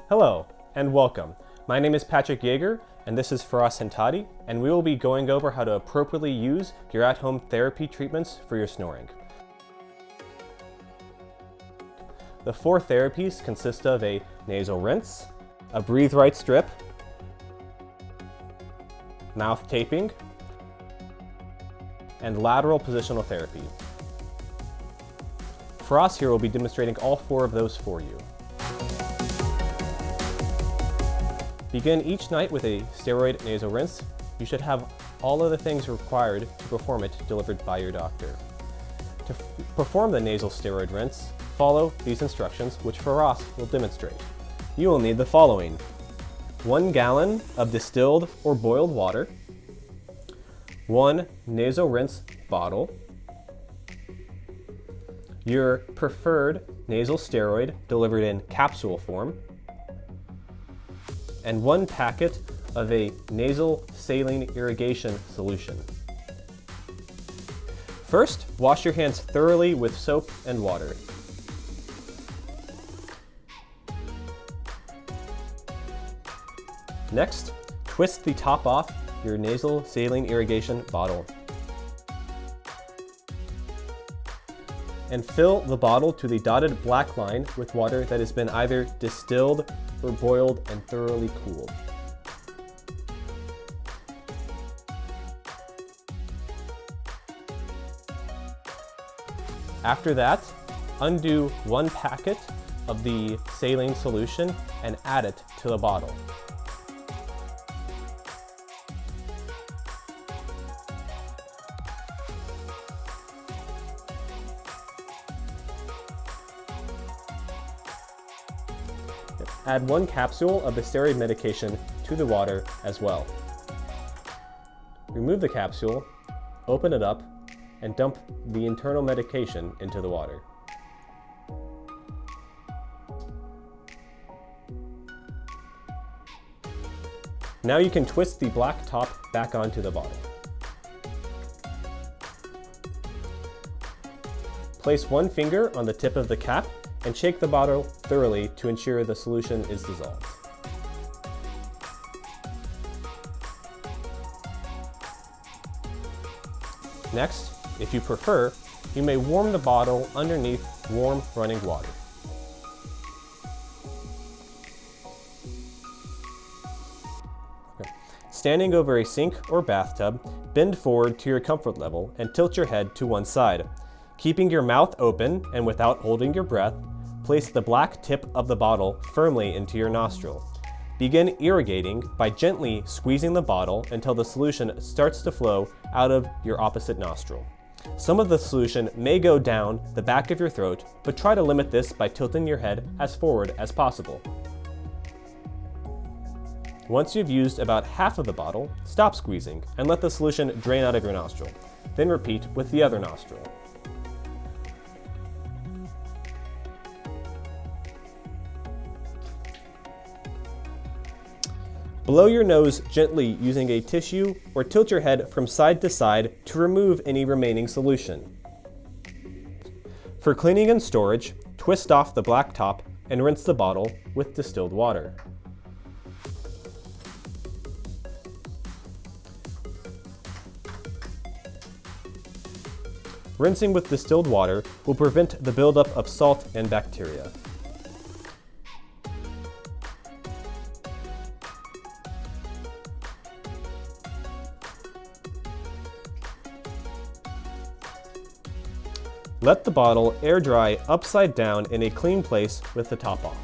Hello, and welcome. My name is Patrick Yeager, and this is Firas Hentadi, and we will be going over how to appropriately use your at-home therapy treatments for your snoring. The 4 therapies consist of a nasal rinse, a breathe right strip, mouth taping, and lateral positional therapy. Firas here will be demonstrating all 4 of those for you. Begin each night with a steroid nasal rinse. You should have all of the things required to perform it delivered by your doctor. To perform the nasal steroid rinse, follow these instructions, which Firas will demonstrate. You will need the following: 1 gallon of distilled or boiled water, 1 nasal rinse bottle, your preferred nasal steroid delivered in capsule form, and 1 packet of a nasal saline irrigation solution. First, wash your hands thoroughly with soap and water. Next, twist the top off your nasal saline irrigation bottle and fill the bottle to the dotted black line with water that has been either distilled or boiled and thoroughly cooled. After that, undo 1 packet of the saline solution and add it to the bottle. Add 1 capsule of the steroid medication to the water as well. Remove the capsule, open it up, and dump the internal medication into the water. Now you can twist the black top back onto the bottle. Place 1 finger on the tip of the cap and shake the bottle thoroughly to ensure the solution is dissolved. Next, if you prefer, you may warm the bottle underneath warm running water. Okay. Standing over a sink or bathtub, bend forward to your comfort level and tilt your head to one side. Keeping your mouth open and without holding your breath, place the black tip of the bottle firmly into your nostril. Begin irrigating by gently squeezing the bottle until the solution starts to flow out of your opposite nostril. Some of the solution may go down the back of your throat, but try to limit this by tilting your head as forward as possible. Once you've used about half of the bottle, stop squeezing and let the solution drain out of your nostril. Then repeat with the other nostril. Blow your nose gently using a tissue or tilt your head from side to side to remove any remaining solution. For cleaning and storage, twist off the black top and rinse the bottle with distilled water. Rinsing with distilled water will prevent the buildup of salt and bacteria. Let the bottle air dry upside down in a clean place with the top off.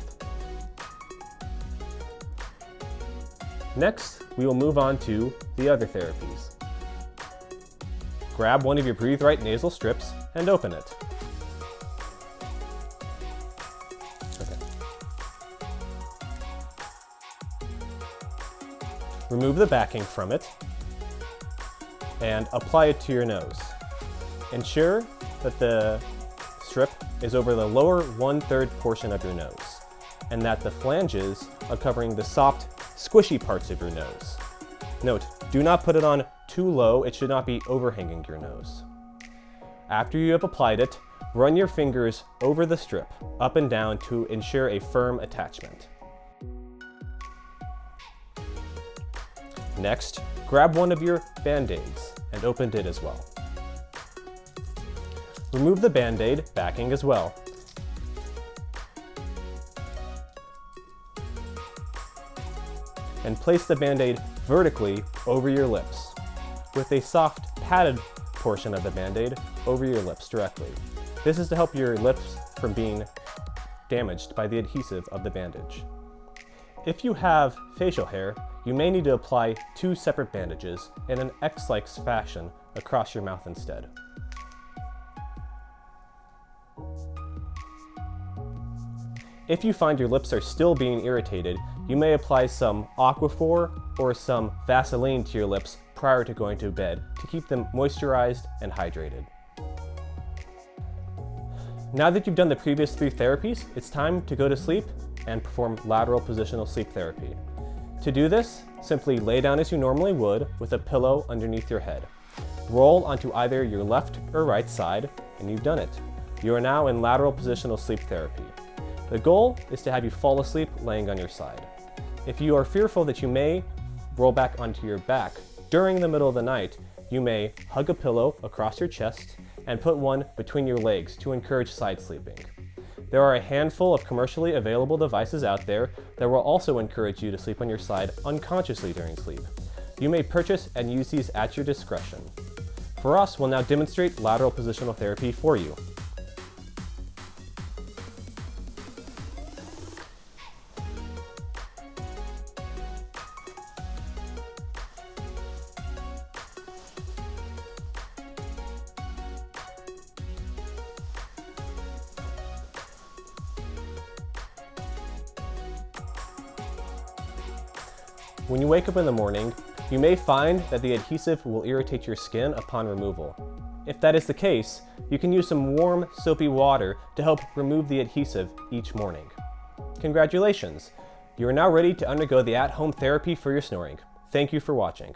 Next, we will move on to the other therapies. Grab one of your Breathe Right nasal strips and open it. Okay. Remove the backing from it and apply it to your nose. Ensure that the strip is over the lower 1/3 portion of your nose, and that the flanges are covering the soft, squishy parts of your nose. Note, do not put it on too low, it should not be overhanging your nose. After you have applied it, Run your fingers over the strip, up and down to ensure a firm attachment. Next, grab one of your Band-Aids and open it as well. Remove the Band-Aid backing as well. And place the Band-Aid vertically over your lips, with a soft, padded portion of the Band-Aid over your lips directly. This is to help your lips from being damaged by the adhesive of the bandage. If you have facial hair, you may need to apply 2 separate bandages in an X-like fashion across your mouth instead. If you find your lips are still being irritated, you may apply some Aquaphor or some Vaseline to your lips prior to going to bed to keep them moisturized and hydrated. Now that you've done the previous 3 therapies, it's time to go to sleep and perform lateral positional sleep therapy. To do this, simply lay down as you normally would with a pillow underneath your head. Roll onto either your left or right side, and you've done it. You are now in lateral positional sleep therapy. The goal is to have you fall asleep laying on your side. If you are fearful that you may roll back onto your back during the middle of the night, you may hug a pillow across your chest and put one between your legs to encourage side sleeping. There are a handful of commercially available devices out there that will also encourage you to sleep on your side unconsciously during sleep. You may purchase and use these at your discretion. For us, we'll now demonstrate lateral positional therapy for you. When you wake up in the morning, you may find that the adhesive will irritate your skin upon removal. If that is the case, you can use some warm, soapy water to help remove the adhesive each morning. Congratulations! You are now ready to undergo the at-home therapy for your snoring. Thank you for watching.